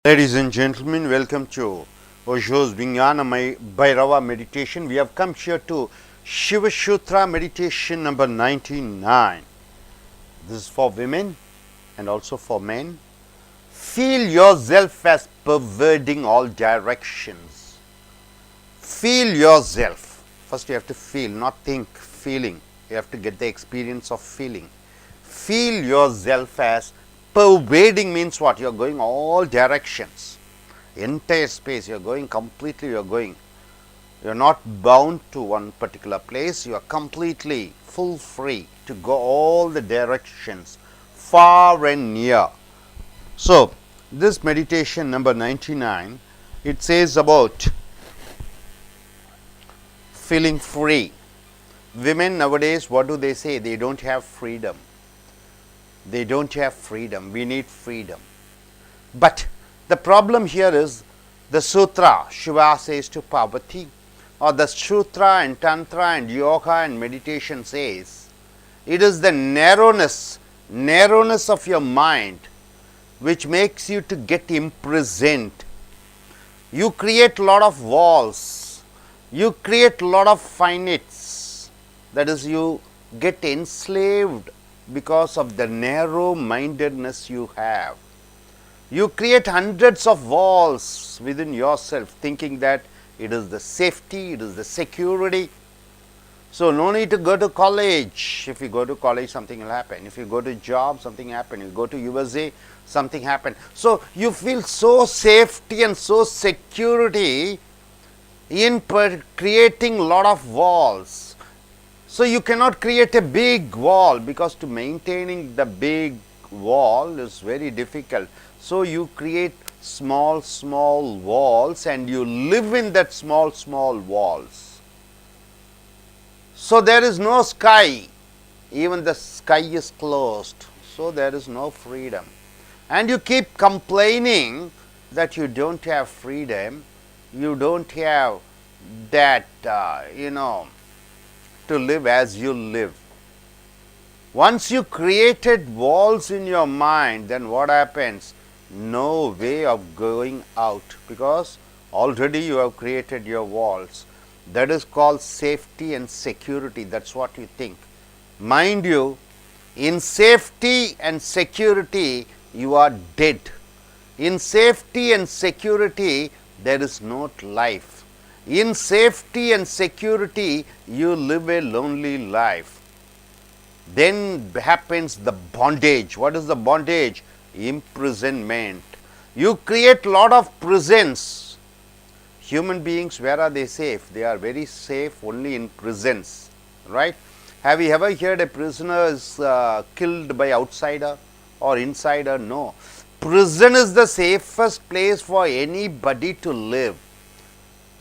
Ladies and gentlemen, welcome to Osho's Vijnana Bhairava meditation. We have come here to Shiva Sutra meditation number 99. This is for women and also for men. Feel yourself as pervading all directions. Feel yourself. First you have to feel, not think, feeling. You have to get the experience of feeling. Feel yourself as pervading means what? You are going all directions, entire space, you are going completely, you are not bound to one particular place, you are completely full free to go all the directions, far and near. So, this meditation number 99, it says about feeling free. Women nowadays, what do they say? They don't have freedom. They don't have freedom. We need freedom. But the problem here is the Sutra, Shiva says to Parvati, or the Sutra and Tantra and Yoga and meditation says, it is the narrowness of your mind which makes you to get imprisoned. You create a lot of walls. You create a lot of finites. That is, you get enslaved because of the narrow mindedness you have. You create hundreds of walls within yourself thinking that it is the safety, it is the security. So, no need to go to college. If you go to college, something will happen. If you go to job, something happen. You go to USA, something happen. So, you feel so safety and so security in creating lot of walls. So, you cannot create a big wall because to maintaining the big wall is very difficult. So, you create small walls and you live in that small walls. So, there is no sky, even the sky is closed. So, there is no freedom. And you keep complaining that you don't have freedom, you don't have that, to live as you live. Once you created walls in your mind, then what happens? No way of going out, because already you have created your walls. That is called safety and security. That's what you think. Mind you, in safety and security, you are dead. In safety and security, there is no life. In safety and security, you live a lonely life. Then happens the bondage. What is the bondage? Imprisonment. You create lot of prisons. Human beings, where are they safe? They are very safe only in prisons, right? Have you ever heard a prisoner is killed by outsider or insider? No. Prison is the safest place for anybody to live.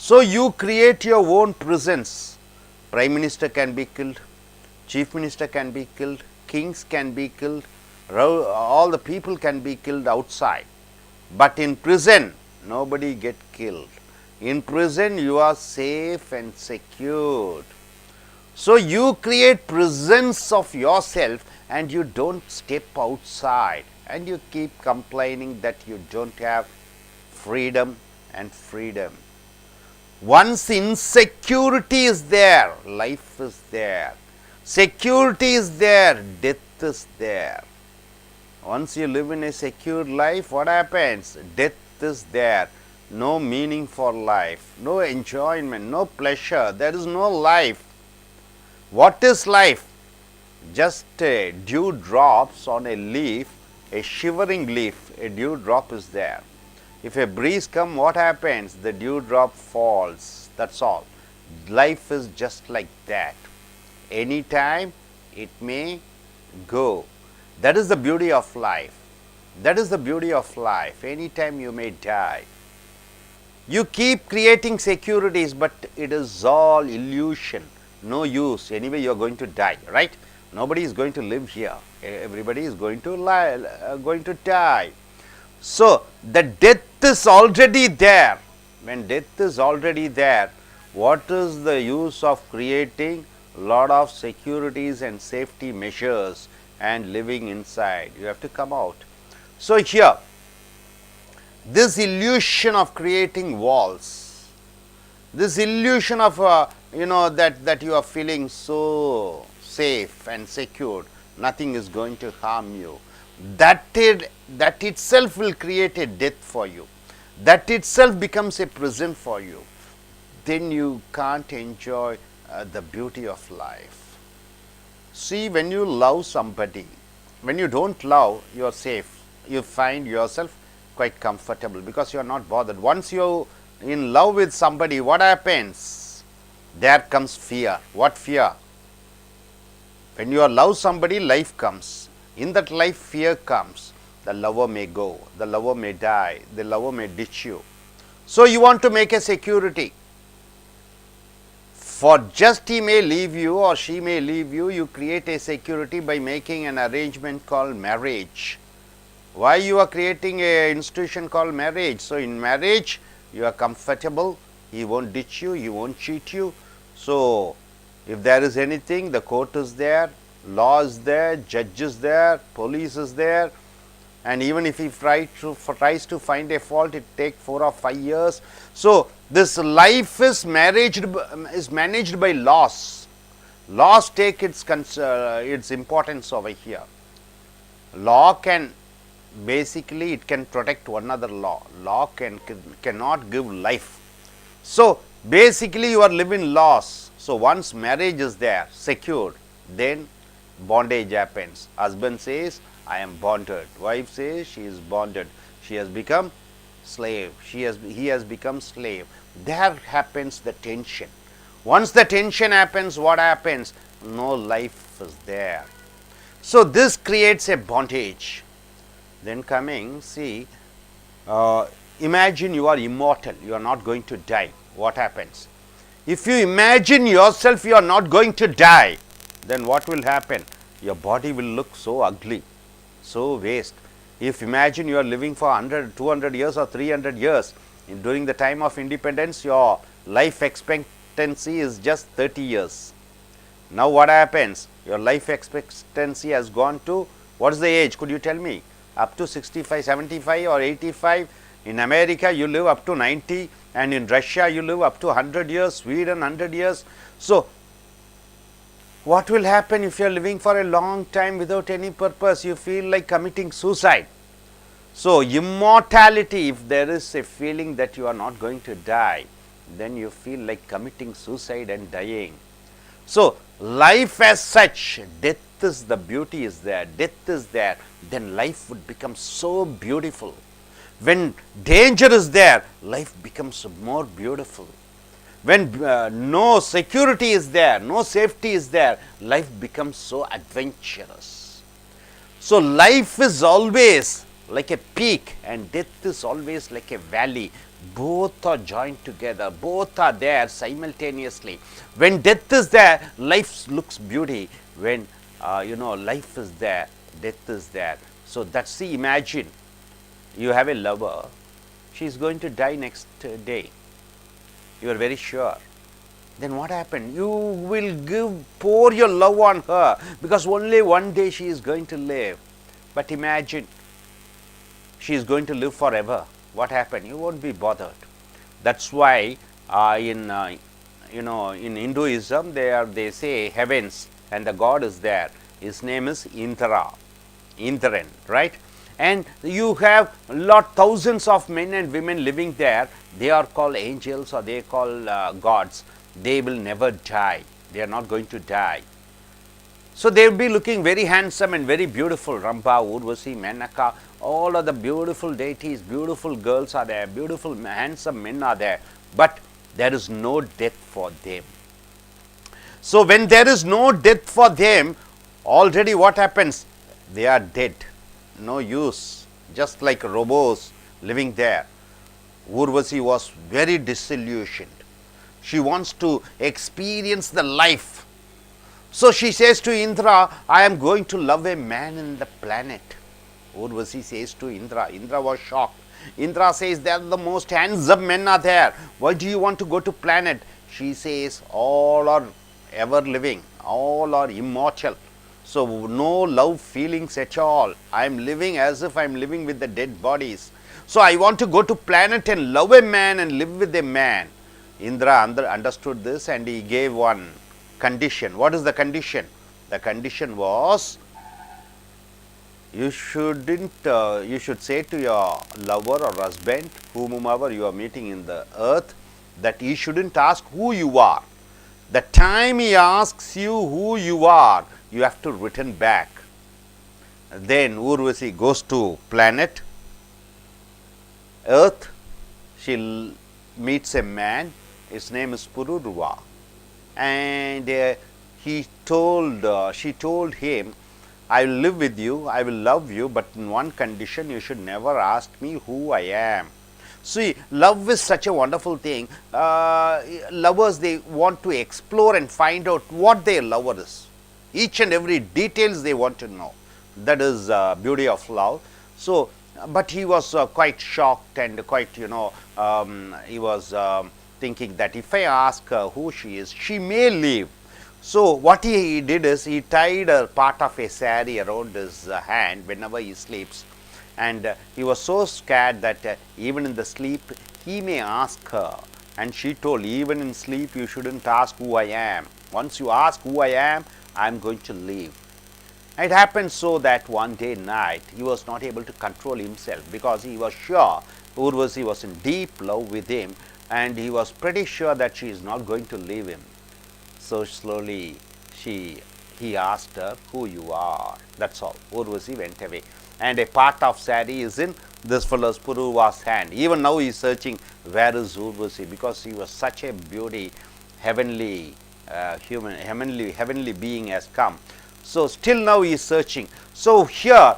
So, you create your own prisons. Prime Minister can be killed, Chief Minister can be killed, kings can be killed, all the people can be killed outside. But in prison, nobody get killed. In prison, you are safe and secured. So, you create prisons of yourself and you don't step outside and you keep complaining that you don't have freedom and freedom. Once insecurity is there, life is there. Security is there, death is there. Once you live in a secure life, what happens? Death is there. No meaning for life, no enjoyment, no pleasure. There is no life. What is life? Just a dew drops on a leaf, a shivering leaf, a dew drop is there. If a breeze comes, what happens? The dewdrop falls. That's all. Life is just like that. Anytime it may go. That is the beauty of life. That is the beauty of life. Anytime you may die. You keep creating securities, but it is all illusion. No use. Anyway, you are going to die, right? Nobody is going to live here. Everybody is going to die. So, the death is already there. When death is already there, what is the use of creating lot of securities and safety measures and living inside? You have to come out. So, here This illusion of creating walls, this illusion of that you are feeling so safe and secure, nothing is going to harm you, that itself will create a death for you, that itself becomes a prison for you. Then you can't enjoy the beauty of life. See, when you love somebody, when you don't love, you are safe. You find yourself quite comfortable because you are not bothered. Once you in love with somebody, what happens? There comes fear. What fear? When you love somebody, life comes. In that life, fear comes. The lover may go, the lover may die, the lover may ditch you. So you want to make a security. For just he may leave you or she may leave you, you create a security by making an arrangement called marriage. Why you are creating a institution called marriage? So in marriage, you are comfortable, he won't ditch you, he won't cheat you. So if there is anything, the court is there, law is there, judge is there, police is there, and even if he tries to find a fault, it takes 4 or 5 years. So this life is managed by laws. Laws take its importance over here. Law can basically it can protect one other law. Law cannot give life. So basically you are living laws. So once marriage is there, secured, then bondage happens. Husband says, I am bonded. Wife says she is bonded. She has become slave. He has become slave. There happens the tension. Once the tension happens, what happens? No life is there. So this creates a bondage. Then coming, see, imagine you are immortal. You are not going to die. What happens? If you imagine yourself you are not going to die, then what will happen? Your body will look so ugly, so waste. If imagine you are living for 100, 200 years or 300 years, during the time of independence, your life expectancy is just 30 years. Now what happens? Your life expectancy has gone to, what is the age? Could you tell me? Up to 65, 75 or 85. In America, you live up to 90, and in Russia, you live up to 100 years, Sweden 100 years. So what will happen if you are living for a long time without any purpose? You feel like committing suicide. So immortality, if there is a feeling that you are not going to die, then you feel like committing suicide and dying. So life as such, death is the beauty is there, death is there, then life would become so beautiful. When danger is there, life becomes more beautiful. When no security is there, no safety is there, life becomes so adventurous. So life is always like a peak and death is always like a valley. Both are joined together, both are there simultaneously. When death is there, life looks beauty. When life is there, death is there. So that's the imagine. You have a lover, she is going to die next day. You are very sure. Then what happened? You will pour your love on her because only one day she is going to live. But imagine, she is going to live forever. What happened? You won't be bothered. That's why in Hinduism they say heavens and the God is there. His name is Indra, Indran, right? And you have thousands of men and women living there. They are called angels or they are called gods. They will never die. They are not going to die. So they will be looking very handsome and very beautiful. Ramba, Urvasi, Menaka, all of the beautiful deities, beautiful girls are there, beautiful handsome men are there. But there is no death for them. So when there is no death for them, already what happens? They are dead. No use, just like robots living there. Urvasi was very disillusioned. She wants to experience the life. So she says to Indra, I am going to love a man in the planet. Urvasi says to Indra. Indra was shocked. Indra says, they are the most handsome men are there. Why do you want to go to planet? She says, all are ever living, all are immortal. So no love feelings at all. I am living as if I am living with the dead bodies. So I want to go to planet and love a man and live with a man. Indra understood this and he gave one condition. What is the condition? The condition was, you shouldn't, you should say to your lover or husband, whomever you are meeting in the earth, that he shouldn't ask who you are. The time he asks you who you are, you have to return back. Then Urvasi goes to planet Earth. She meets a man. His name is Pururva, and she told him, I will live with you, I will love you, but in one condition, you should never ask me who I am. See, love is such a wonderful thing. Lovers, they want to explore and find out what their lover is. Each and every details they want to know. That is beauty of love. So, but he was quite shocked and quite, he was thinking that if I ask her who she is, she may leave. So what he did is, he tied a part of a sari around his hand whenever he sleeps, and he was so scared that even in the sleep he may ask her, and she told, even in sleep you shouldn't ask who I am. Once you ask who I am going to leave. It happened so that one day night he was not able to control himself, because he was sure Urvasi was in deep love with him, and he was pretty sure that she is not going to leave him. So slowly he asked her, who you are. That's all. Urvasi went away, and a part of sari is in this fellow's Pururva's hand. Even now he is searching, where is Urvasi, because he was such a beauty, heavenly heavenly being has come. So still now he is searching. So here,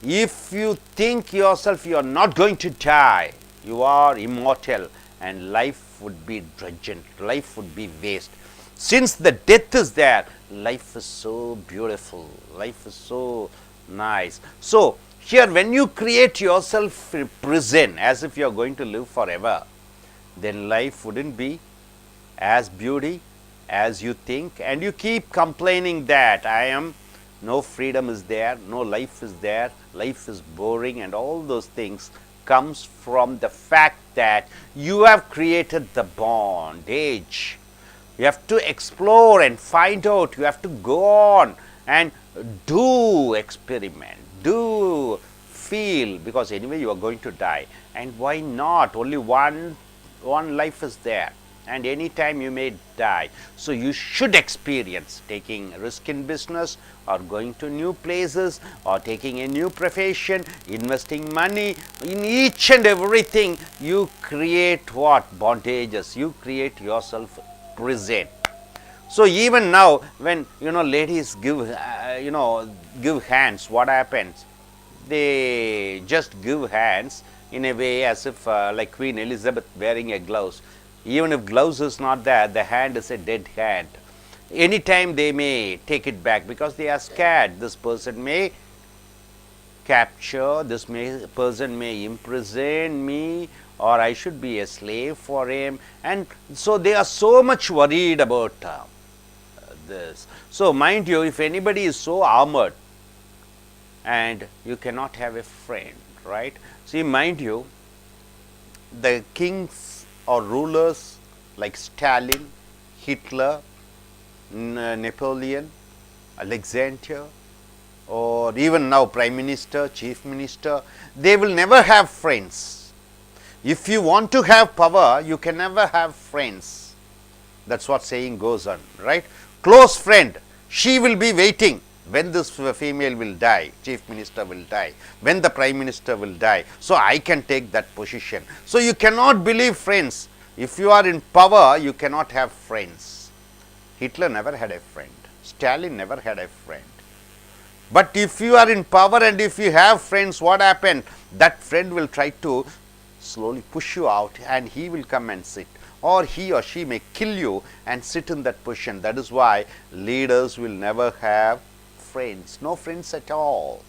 if you think yourself you are not going to die, you are immortal, and life would be drudgeon, life would be waste. Since the death is there, life is so beautiful, life is so nice. So here, when you create yourself a prison as if you are going to live forever, then life wouldn't be as beauty as you think, and you keep complaining that no freedom is there, no life is there, life is boring, and all those things comes from the fact that you have created the bondage. You have to explore and find out, you have to go on and do experiment, do feel, because anyway you are going to die, and why not? Only one life is there, and anytime you may die. So you should experience taking risk in business, or going to new places, or taking a new profession, investing money. In each and everything you create what? Bondages. You create yourself prison. So even now, when ladies give give hands, what happens? They just give hands in a way as if like Queen Elizabeth wearing a gloves. Even if gloves is not there, the hand is a dead hand. Anytime they may take it back, because they are scared. This person may capture, person may imprison me, or I should be a slave for him. And so they are so much worried about this. So mind you, if anybody is so armored, and you cannot have a friend, right? See, mind you, the kings or rulers like Stalin, Hitler, Napoleon, Alexander, or even now Prime Minister, Chief Minister, they will never have friends. If you want to have power, you can never have friends. That's what saying goes on, right? Close friend, she will be waiting when this female will die, Chief Minister will die, when the Prime Minister will die, so I can take that position. So you cannot believe friends. If you are in power, you cannot have friends. Hitler never had a friend. Stalin never had a friend. But if you are in power and if you have friends, what happened? That friend will try to slowly push you out, and he will come and sit, or he or she may kill you and sit in that position. That is why leaders will never have friends, no friends at all.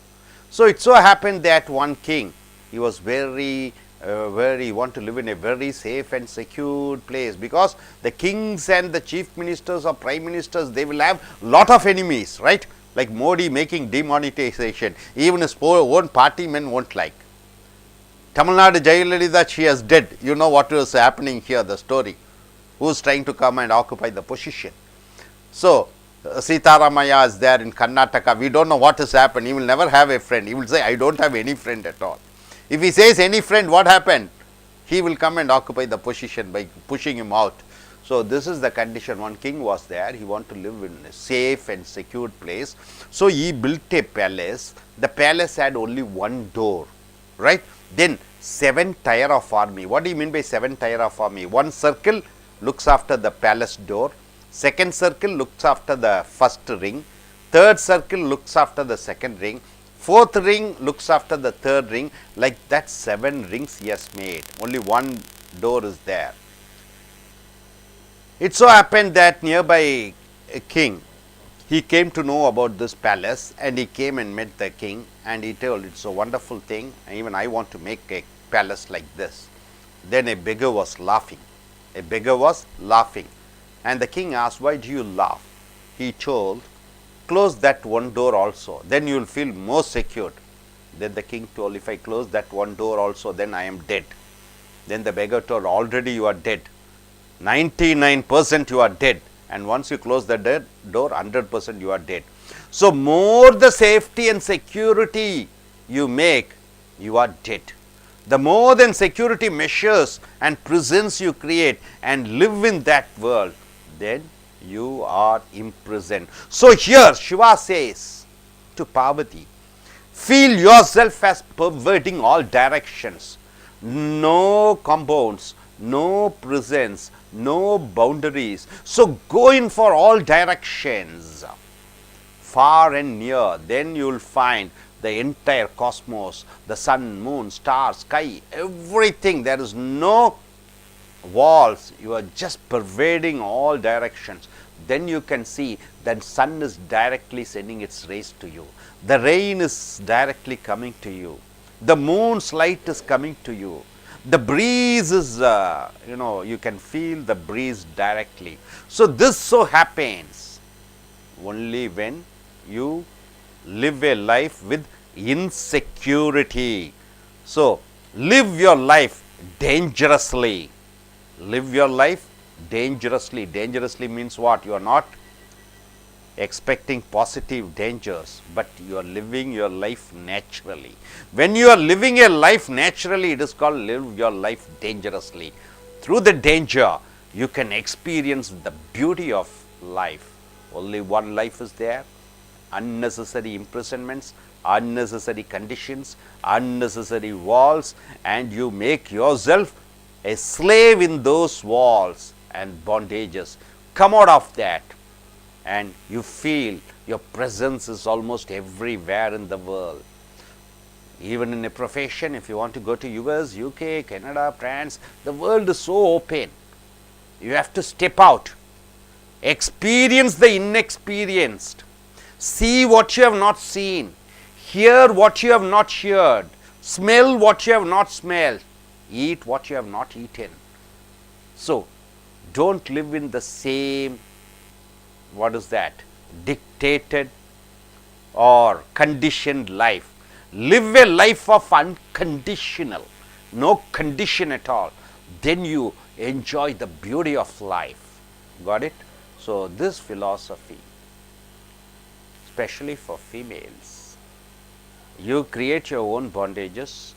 So it so happened that one king, he was very want to live in a very safe and secure place, because the kings and the chief ministers or prime ministers, they will have lot of enemies, right? Like Modi making demonetization, even his own party men won't like. Tamil Nadu Jayalalitha, she is dead. You know what is happening here, the story. Who is trying to come and occupy the position. So, Sitaramaya is there in Karnataka. We don't know what has happened. He will never have a friend. He will say, I don't have any friend at all. If he says any friend, what happened? He will come and occupy the position by pushing him out. So, this is the condition. One king was there. He wanted to live in a safe and secured place. So, he built a palace. The palace had only one door, right? Then 7 tier of army. What do you mean by 7 tier of army? One circle looks after the palace door. Second circle looks after the first ring. Third circle looks after the second ring. Fourth ring looks after the third ring. Like that, 7 rings he has made. Only one door is there. It so happened that nearby a king, he came to know about this palace, and he came and met the king, and he told, it's a wonderful thing, even I want to make a palace like this. Then a beggar was laughing. A beggar was laughing. And the king asked, why do you laugh? He told, close that one door also, then you will feel more secured. Then the king told, if I close that one door also, then I am dead. Then the beggar told, already you are dead. 99% you are dead. And once you close the door, 100% you are dead. So, more the safety and security you make, you are dead. The more than security measures and prisons you create and live in that world, then you are imprisoned. So, here Shiva says to Parvati, feel yourself as pervading all directions, no compounds, no prisons, no boundaries. So, go in for all directions, far and near, then you will find the entire cosmos, the sun, moon, stars, sky, everything. There is no walls, you are just pervading all directions. Then you can see that sun is directly sending its rays to you. The rain is directly coming to you. The moon's light is coming to you. The breeze is, you can feel the breeze directly. So, this so happens only when you live a life with insecurity. So, live your life dangerously. Live your life dangerously. Dangerously means what? You are not expecting positive dangers, but you are living your life naturally. When you are living a life naturally, it is called live your life dangerously. Through the danger, you can experience the beauty of life. Only one life is there. Unnecessary imprisonments, unnecessary conditions, unnecessary walls, and you make yourself a slave in those walls and bondages. Come out of that, and you feel your presence is almost everywhere in the world. Even in a profession, if you want to go to US, UK, Canada, France, the world is so open. You have to step out, experience the inexperienced, see what you have not seen, hear what you have not heard, smell what you have not smelled, eat what you have not eaten. So, don't live in the same, dictated or conditioned life. Live a life of unconditional, no condition at all. Then you enjoy the beauty of life. Got it? So, this philosophy, especially for females, you create your own bondages,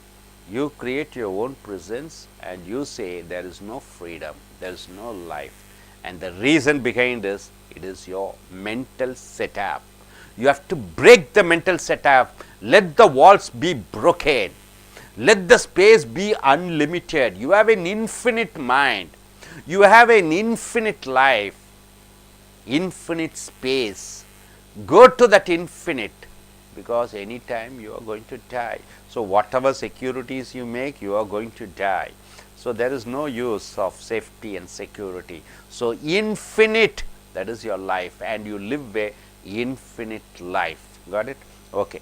you create your own prisons, and you say there is no freedom, there is no life. And the reason behind this, it is your mental setup. You have to break the mental setup. Let the walls be broken. Let the space be unlimited. You have an infinite mind. You have an infinite life, infinite space. Go to that infinite, because anytime you are going to die. So, whatever securities you make, you are going to die. So, there is no use of safety and security. So, infinite, that is your life, and you live a infinite life. Got it? Okay.